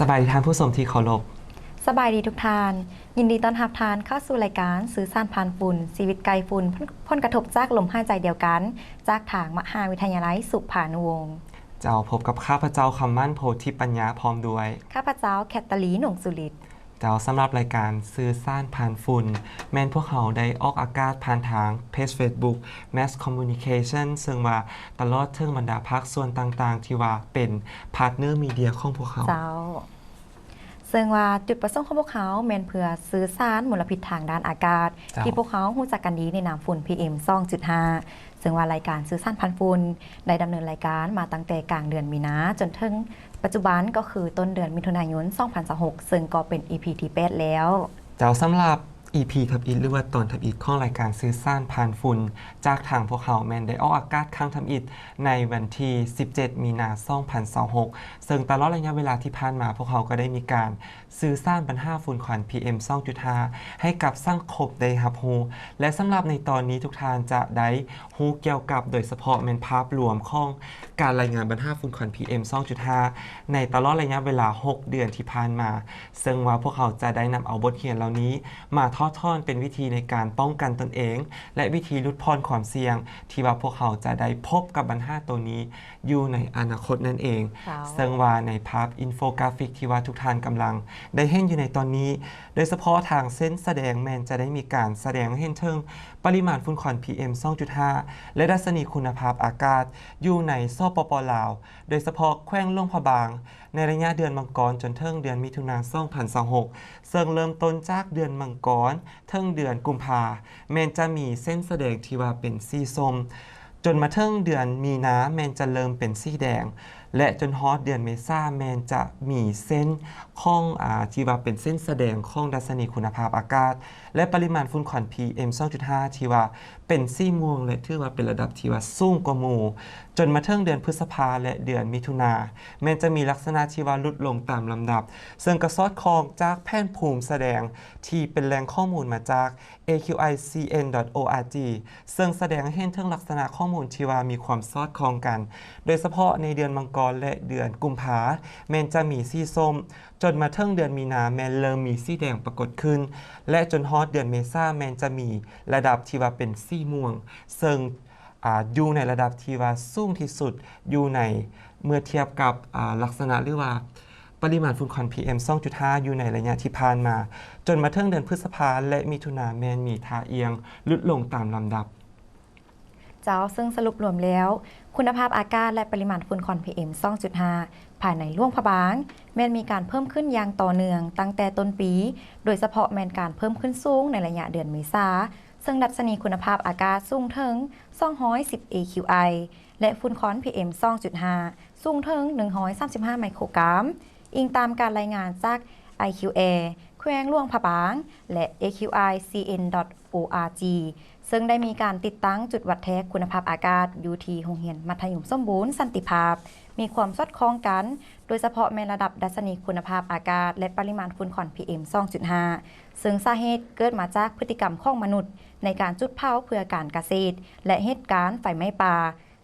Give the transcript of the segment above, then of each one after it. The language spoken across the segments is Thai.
สบายดีท่านผู้ชมที่เคารพสบายดีทุกท่านยินดีต้อนรับท่านเข้าสู่รายการสื่อสารผ่านฝุ่นชีวิตไกลฝุ่นพ้นกระทบจากลมหายใจเดียวกันจากทางมหาวิทยาลัยสุภานุวงศ์เจ้าพบกับข้าพเจ้าคำมั่นโพธิปัญญาพร้อมด้วยข้าพเจ้าแคทเธอรีนหนงสุริตเจ้าสำหรับรายการสื่อสารผ่านฝุ่นแม้นพวกเขาได้ออกอากาศผ่านทางเพจ Facebook Mass Communication ซึ่งว่าตลอดเทิงบรรดาภาคส่วนต่างๆ ที่ว่าเป็นพาร์ทเนอร์มีเดียของพวกเขาเจ้าซึ่งว่าจุดประสงค์ของพวกเขาแมนเพื่อสื่อสารมลพิษทางด้านอากาศที่พวกเขารู้จักกันดีในนามฝุ่น PM 2.5 ซึ่งว่ารายการสื่อสารผ่านฝุ่นได้ดำเนินรายการมาตั้งแต่กลางเดือนมีนาจนถึงปัจจุบันก็คือต้นเดือนมิถุนายน 2026 ซึ่งก็เป็น EP ที่8แล้วเจ้าสำหรับ EP ทับอิฐหรือว่าตอนทับอิฐของรายการสื่อสารผ่านฝุ่นจากทางพวกเขาแมนได้ออกอากาศครั้งทับอิฐในวันที่ 17 มีนาคม 2026 ซึ่งตลอดระยะเวลาที่ผ่านมาพวกเขาก็ได้มีการสื่อสารปัญหาฝุ่นควัน PM 2.5 ให้กับสังคมได้รับรู้และสำหรับในตอนนี้ทุกท่านจะได้รู้เกี่ยวกับโดยเฉพาะแมนภาพรวมของการรายงานปัญหาฝุ่นควัน PM 2.5 ในตลอดระยะเวลา 6 เดือนที่ผ่านมาซึ่งว่าพวกเขาจะได้นำเอาบทเรียนเหล่านี้มาทอดทอดเป็นวิธีในการป้องกันตนเองและวิธีลดพรความเสี่ยงที่ว่าพวกเขาจะได้พบกับปัญหาตัวนี้อยู่ในอนาคตนั่นเองซึ่งว่าในภาพอินโฟกราฟิกที่ว่าทุกท่านกำลังได้เห็นอยู่ในตอนนี้โดยเฉพาะทางเส้นแสดงแมนจะได้มีการแสดงเห็นถึงปริมาณฝุ่นควัน PM 2.5 และดัชนีคุณภาพอากาศอยู่ในสปป.ลาวโดยเฉพาะแขวงหลวงพระบางในระยะเดือนมังกรจนถึงเดือนมิถุนายน 2026 ซึ่งเริ่มต้นจากเดือนมังกรถึงเดือนกุมภาแมนจะมีเส้นแสดงที่ว่าเป็นสีส้มจนมาถึงเดือนมีนาแมนจะเริ่มเป็นสีแดงและจนฮอดเดือนเมษาแมนจะมีเส้นข้องที่ว่าเป็นเส้นแสดงข้องดัชนีคุณภาพอากาศและปริมาณฝุ่นควัน PM 2.5 ที่ว่าเป็นสีม่วงและถือว่าเป็นระดับที่ว่าสูงกว่าหมู่จนมาถึงเดือนพฤษภาและเดือนมิถุนาแมนจะมีลักษณะที่ว่าลดลงตามลำดับซึ่งกระสอดคล้องจากแผนภูมิแสดงที่เป็นแหล่งข้อมูลมาจาก aqicn.org ซึ่งแสดงให้เห็นถึงลักษณะข้อมูลที่ว่ามีความสอดคล้องกันโดยเฉพาะในเดือนมังกรและเดือนกุมภาแมนจะมีสีส้มจนมาถึงเดือนมีนาแมนเริ่มมีสีแดงปรากฏขึ้นและจนฮอดเดือนเมษาแมนจะมีระดับที่ว่าเป็นสีม่วงซึ่งอยู่ในระดับที่ว่าสูงที่สุดอยู่ในเมื่อเทียบกับลักษณะหรือว่าปริมาณฝุ่นควัน PM 2.5 อยู่ในระยะที่ผ่านมาจนมาถึงเดือนพฤษภาและมิถุนาแมนมีท่าเอียงลดลงตามลำดับเจ้าซึ่งสรุปรวมแล้วคุณภาพอากาศและปริมาณฝุ่นควัน PM 2.5 ภายในหลวงพระบางแม้นมีการเพิ่มขึ้นอย่างต่อเนื่องตั้งแต่ต้นปีโดยเฉพาะแม้นการเพิ่มขึ้นสูงในระยะเดือนเมษาซึ่งดัชนีคุณภาพอากาศสูงถึง210 AQI และฝุ่นควัน PM 2.5 สูงถึง135 ไมโครกรัมอิงตามการรายงานจาก IQA แขวงหลวงพระบางและ aqicn.org ซึ่งได้มีการติดตั้งจุดวัดแทกคุณภาพอากาศอยู่ที่โรงเรียนมัธยมสมบูรณ์สันติภาพมีความสอดคล้องกันโดยเฉพาะในระดับดัชนีคุณภาพอากาศและปริมาณฝุ่นควัน PM 2.5 ซึ่งสาเหตุเกิดมาจากพฤติกรรมของมนุษย์ในการจุดเผาเพื่อการเกษตรและเหตุการณ์ไฟไหม้ป่า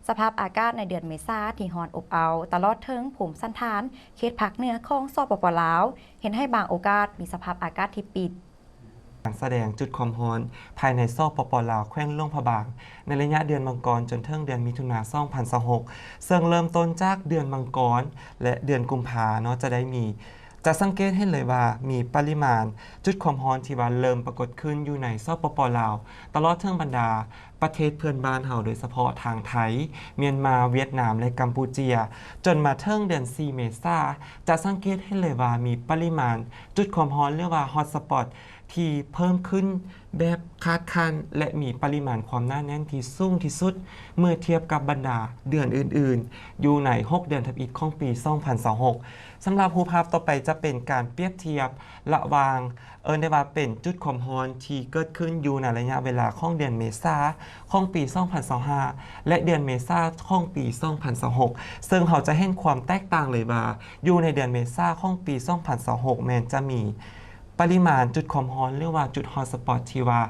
สภาพอากาศในเดือนเมษาที่ร้อนอบอ้าวตลอดถึงภูมิสันฐานเขตภาคเหนือของสปป.ลาวเห็นให้บางโอกาสมีสภาพอากาศที่ปิดการแสดงจุดความร้อนภายในสปป.ลาวแขวงหลวงพระบางในระยะเดือนมังกรจนถึงเดือนมิถุนายน 2026 ซึ่งเริ่มต้นจากเดือนมังกรและเดือนกุมภาเนาะจะสังเกตเห็นเลยว่ามีปริมาณจุดความร้อนที่ว่าเริ่มปรากฏขึ้นอยู่ในสปป.ลาวตลอดทั้งบรรดาประเทศเพื่อนบ้านเฮาโดยเฉพาะทางไทยเมียนมาเวียดนามและกัมพูเชียจนมาถึงเดือน4เมษายนจะสังเกตเห็นเลยว่ามีปริมาณจุดความร้อนเรียกว่าฮอตสปอตที่เพิ่มขึ้นแบบคาดคั้นและมีปริมาณความหนาแน่นที่สูงที่สุดเมื่อเทียบกับบรรดาเดือนอื่นๆอยู่ใน6เดือนทับอิฐของปี 2026 สำหรับรูปภาพต่อไปจะเป็นการเปรียบเทียบระหว่างได้ว่าเป็นจุดความร้อนที่เกิดขึ้นอยู่ในระยะเวลาของเดือนเมษาของปี 2025 และเดือนเมษาของปี 2026 ซึ่งเขาจะเห็นความแตกต่างเลยว่าอยู่ในเดือนเมษาของปี 2026 แม้จะมีปริมาณจุดความร้อนหรือว่าจุดฮอตสปอตที่ว่า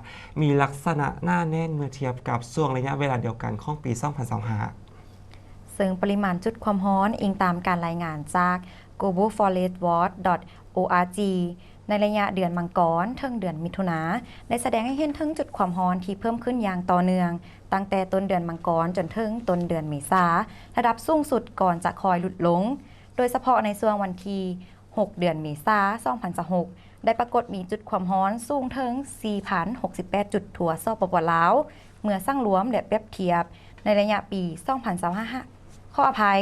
มีลักษณะหน้าแน่นเมื่อเทียบกับช่วงระยะเวลาเดียวกันของปี 2025 ซึ่งปริมาณจุดความร้อนอิงตามการรายงานจาก globalforestwatch.org ในระยะเดือนมังกรถึงเดือนมิถุนาได้แสดงให้เห็นถึงจุดความร้อนที่เพิ่มขึ้นอย่างต่อเนื่องตั้งแต่ต้นเดือนมังกรจนถึงต้นเดือนเมษาระดับสูงสุดก่อนจะคอยลดลงโดยเฉพาะในช่วงวันที่6 เดือนเมษายน 2026ได้ปรากฏมีจุดความร้อนสูงถึง 4,068 จุดทั่วสปป.ลาวเมื่อสร้างรวมและเปรียบเทียบในระยะปี 2025 ขออภัย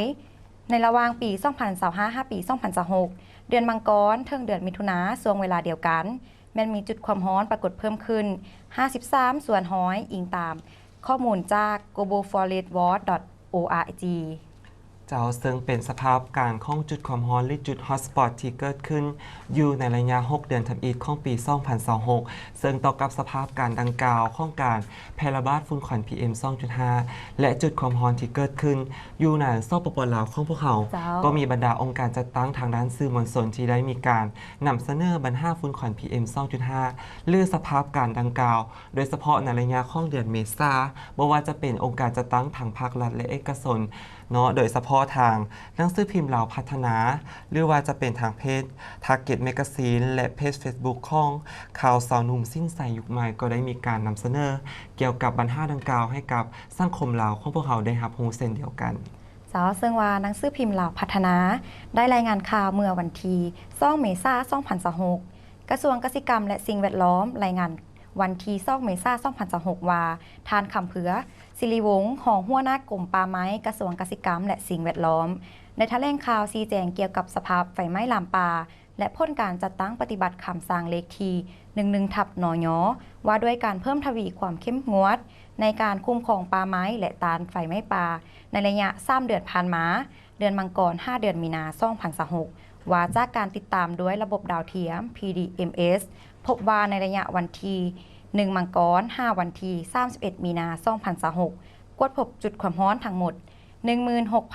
ในระหว่างปี 2025 ปี 2026 เดือนมังกรถึงเดือนมิถุนาช่วงเวลาเดียวกันแม้นมีจุดความร้อนปรากฏเพิ่มขึ้น 53 ส่วนร้อยอิงตามข้อมูลจาก globalforestwatch.org เจ้าซึ่งเป็นสภาพการของจุดความร้อนหรือจุดฮอตสปอตที่เกิดขึ้นอยู่ในระยะ 6 เดือนทำอิฐของปี 2026 ซึ่งต่อกับสภาพการดังกล่าวของการแพร่ระบาดฝุ่นควัน PM 2.5 และจุดความร้อนที่เกิดขึ้นอยู่ในสปป.ลาวของพวกเขาก็มีบรรดาองค์การจัดตั้งทางด้านสื่อมวลชนที่ได้มีการนำเสนอปัญหาฝุ่นควัน PM 2.5 หรือสภาพการดังกล่าวโดยเฉพาะในระยะของเดือนเมษายนบ่ว่าจะเป็นองค์การจัดตั้งทางภาครัฐและเอกชนเนาะโดยเฉพาะทางหนังสือพิมพ์ลาวพัฒนาหรือว่าจะเป็นทางเพจ Target Magazine และเพจ Facebook ของข่าวสาวหนุ่มสิ้นใสยุคใหม่ก็ได้มีการนำเสนอเกี่ยวกับปัญหาดังกล่าวให้กับสังคมลาวของพวกเขาได้รับรู้เช่นเดียวกันซึ่งว่าหนังสือพิมพ์ลาวพัฒนาได้รายงานข่าวเมื่อวันที่2 เมษายน 2026กระทรวงเกษตรกรรมและสิ่งแวดล้อมรายงานวันที่2 เมษายน 2026ว่าทานคำเผือศิริวงศ์ของหัวหน้ากรมป่าไม้กระทรวงเกษตรกรรมและสิ่งแวดล้อมในแถลงข่าวชี้แจงเกี่ยวกับสภาพไฟไหม้ลามป่าและผลการจัดตั้งปฏิบัติคำสั่งเลขที่11/นย.ว่าด้วยการเพิ่มทวีความเข้มงวดในการคุ้มครองป่าไม้และต้านไฟไหม้ป่าในระยะ3 เดือนผ่านมาเดือนมังกร5 เดือนมีนา 2026ว่าจากการติดตามด้วยระบบดาวเทียม PDMS พบว่าในระยะวันที่1 มังกร5 วันที่31 มีนา 2026กวดพบจุดความร้อนทั้งหมด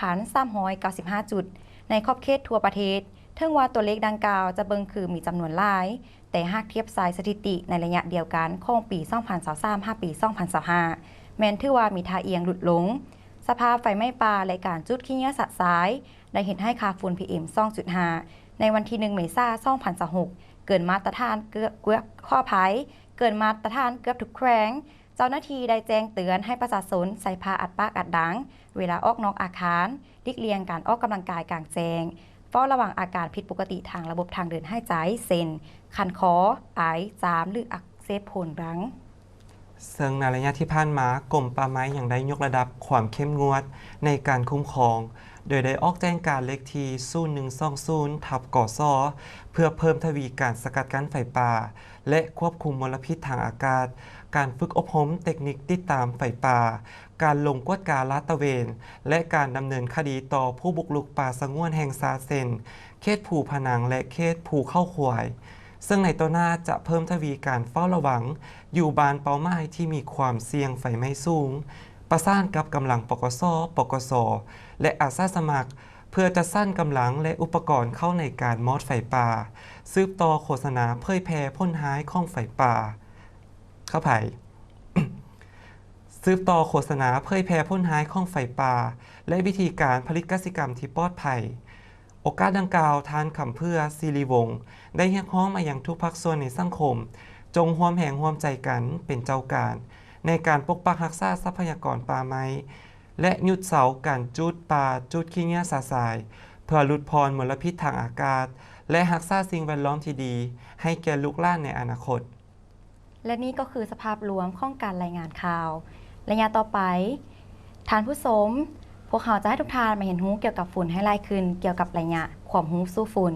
16,395 จุดในขอบเขตทั่วประเทศถึงว่าตัวเลขดังกล่าวจะเบิ่งคือมีจำนวนหลายแต่หากเทียบสายสถิติในระยะเดียวกันของปี 2023 5 ปี 2025 แม้นถือว่ามีท่าเอียงหลุดลงสภาพไฟไหม้ป่าและการจุดขี้เหงื่อสัตว์ซ้ายได้เห็นให้ค่าฝุ่น PM 2.5 ในวันที่1 เมษายน 2026เกินมาตรฐานเกินมาตรฐานเกือบทุกแขวงเจ้าหน้าที่ได้แจ้งเตือนให้ประชาชนใส่ผ้าอัดปากอัดดังเวลาออกนอกอาคารหลีกเลี่ยงการออกกำลังกายกลางแจ้งเฝ้าระวังอาการผิดปกติทางระบบทางเดินหายใจเช่นคันคอไอจามหรืออักเสบโผนรังซึ่งในระยะที่ผ่านมากรมป่าไม้ยังได้ยกระดับความเข้มงวดในการคุ้มครองโดยได้ออกแจ้งการเลขที่0120/กสเพื่อเพิ่มทวีการสกัดกั้นไฟป่าและควบคุมมลพิษทางอากาศการฝึกอบรมเทคนิคติดตามไฟป่าการลงกวดการลาดตระเวนและการดำเนินคดีต่อผู้บุกรุกป่าสงวนแห่งซาเซนเขตภูผนังและเขตภูเข้าขวายซึ่งในต่อหน้าจะเพิ่มทวีการเฝ้าระวังอยู่บานเป้าหมายที่มีความเสี่ยงไฟไหม้สูงประสานกับกำลังปกส.ปกส.และอาสาสมัครเพื่อจะสั้นกำลังและอุปกรณ์เข้าในการมอดไฟป่าสืบต่อโฆษณาเผยแพร่พ่นหายของไฟป่าเข้าไป สืบต่อโฆษณาเผยแพร่พ่นหายของไฟป่าและวิธีการผลิตกสิกรรมที่ปลอดภัยโอกาสดังกล่าวทานคำเพื่อศิริวงศ์ได้เรียกร้องมาอย่างทุกภาคส่วนในสังคมจงร่วมแห่งร่วมใจกันเป็นเจ้าการในการปกปักรักษาทรัพยากรป่าไม้และหยุดเสาการจุดป่าจุดขี้เหงื่อสาสายเพื่อลดพรมลพิษทางอากาศและรักษาสิ่งแวดล้อมที่ดีให้แก่ลูกหลานในอนาคตและนี่ก็คือสภาพรวมของการรายงานข่าวระยะต่อไปท่านผู้ชมพวกเขาจะให้ทุกท่านมาเห็นรู้เกี่ยวกับฝุ่นให้ไล่ขึ้นเกี่ยวกับระยะความรู้สู้ฝุ่น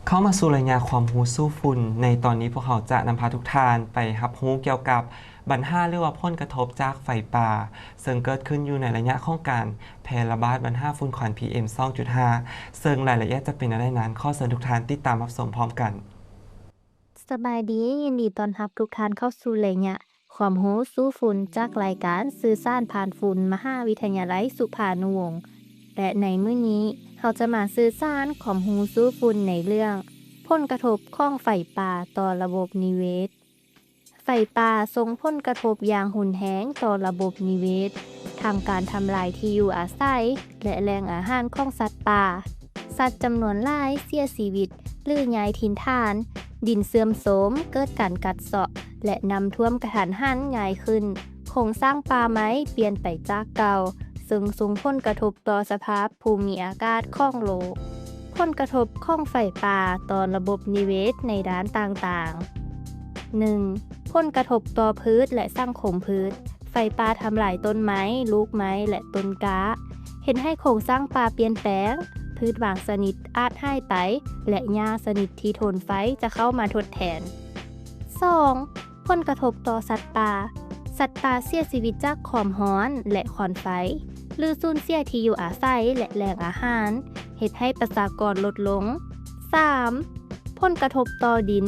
เข้ามาสู่ระยะความรู้สู้ฝุ่นในตอนนี้พวกเขาจะนำพาทุกท่านไปรับรู้เกี่ยวกับปัญหาหรือว่าผลกระทบจากไฟป่าซึ่งเกิดขึ้นอยู่ในระยะของการแพร่ระบาดปัญหาฝุ่นควัน PM 2.5 ซึ่งรายละเอียดจะเป็นอะไรนั้นขอเชิญทุกท่านติดตามรับชมพร้อมกันสบายดียินดีต้อนรับทุกท่านเข้าสู่ระยะความรู้สู้ฝุ่นจากรายการสื่อสารผ่านฝุ่นมหาวิทยาลัยสุภานุวงศ์และในมื้อนี้เราจะมาสื่อสารความรู้สู้ฝุ่นในเรื่องผลกระทบของไฟป่าต่อระบบนิเวศไฟ ไฟป่าส่งผลกระทบอย่างหุนแรงต่อระบบนิเวศทางการทำลายที่อยู่อาศัยและแหล่งอาหารของสัตว์ป่าสัตว์จำนวนหลายเสียชีวิตหรือย้ายถิ่นฐาน ดินเสื่อมโทรมเกิดการกัดเซาะและน้ำท่วมกระทันหันง่ายขึ้นโครงสร้างป่าไม้เปลี่ยนไปจากเก่าซึ่งส่งผลกระทบต่อสภาพภูมิอากาศของโลกผลกระทบของไฟป่าต่อระบบนิเวศในด้านต่างๆ 1. ผลกระทบต่อพืชและสังคมพืชไฟป่าทำลายต้นไม้ลูกไม้และต้นกาเห็นให้โครงสร้างป่าเปลี่ยนแปลงพืชบางชนิดอาจหายไปและหญ้าชนิดที่ทนไฟจะเข้ามาทดแทน 2. ผลกระทบต่อสัตว์ป่าสัตว์ป่าเสียชีวิตจากความร้อนและควันไฟหรือสูญเสียที่อยู่อาศัยและแหล่งอาหารเฮ็ดให้ประชากรลดลง 3. ผลกระทบต่อดิน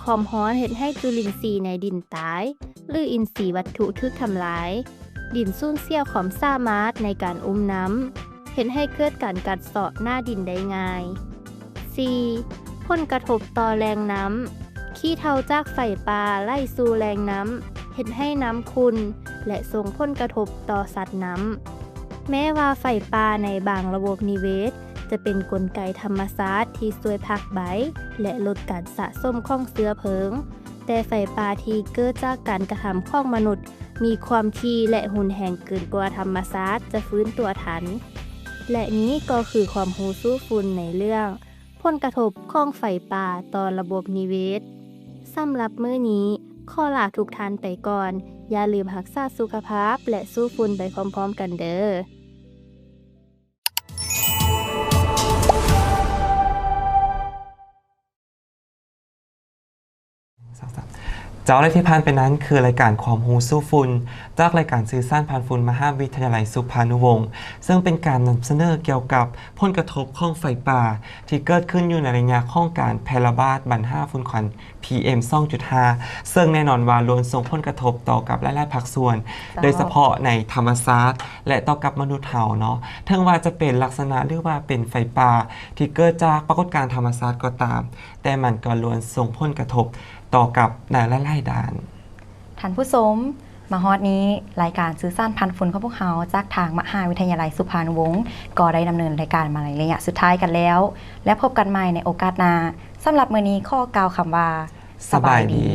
ความร้อนเฮ็ดให้จุลินทรีย์ในดินตายหรืออินทรีย์วัตถุถูกทำลายดินสูญเสียความสามารถในการอุ้มน้ำเห็นให้เกิดการกัดเซาะหน้าดินได้ง่าย 4. ผลกระทบต่อแรงน้ำขี้เถ้าจากไฟป่าไล่สู่แรงน้ำเห็นให้น้ำขุ่นและส่งผลกระทบต่อสัตว์น้ำแม้ว่าไฟป่าในบางระบบนิเวศจะเป็นกลไกธรรมชาติที่ช่วยพักใบและลดการสะสมของเชื้อเพลิงแต่ไฟป่าที่เกิดจากการกระทำของมนุษย์มีความถี่และหุนแรงเกินกว่าธรรมชาติจะฟื้นตัวทันและนี้ก็คือความรู้สู้ฝุ่นในเรื่องผลกระทบของไฟป่าต่อระบบนิเวศสำหรับมื้อนี้ขอลาทุกท่านไปก่อนอย่าลืมรักษาสุขภาพและสู้ฝุ่นไปพร้อมๆกันเด้อเจ้าอะไรที่ผ่านไปนั้นคือรายการความรู้สู้ฝุ่นจากรายการสื่อสารผ่านฝุ่นมหาวิทยาลัยสุพรรณวงศ์ซึ่งเป็นการนำเสนอเกี่ยวกับผลกระทบของไฟป่าที่เกิดขึ้นอยู่ในระยะของการแพร่ระบาดบันห้าฝุ่นควัน PM 2.5 ซึ่งแน่นอนว่าล้วนส่งผลกระทบต่อกับหลายๆภาคส่วนโดยเฉพาะในธรรมชาติและต่อกับมนุษย์เฮาเนาะถึงว่าจะเป็นลักษณะหรือว่าเป็นไฟป่าที่เกิดจากปรากฏการณ์ธรรมชาติก็ตามแต่มันก็ล้วนส่งผลกระทบต่อกับในหลายๆด้านท่านผู้ชมมาฮอดนี้รายการสื่อสารพันฝุ่นของพวกเขาจากทางมหาวิทยาลัยสุพรรณวงศ์ก็ได้ดำเนินรายการมาในระยะสุดท้ายกันแล้วและพบกันใหม่ในโอกาสหน้าสำหรับมื้อนี้ข้อกล่าวคำว่าสบายดี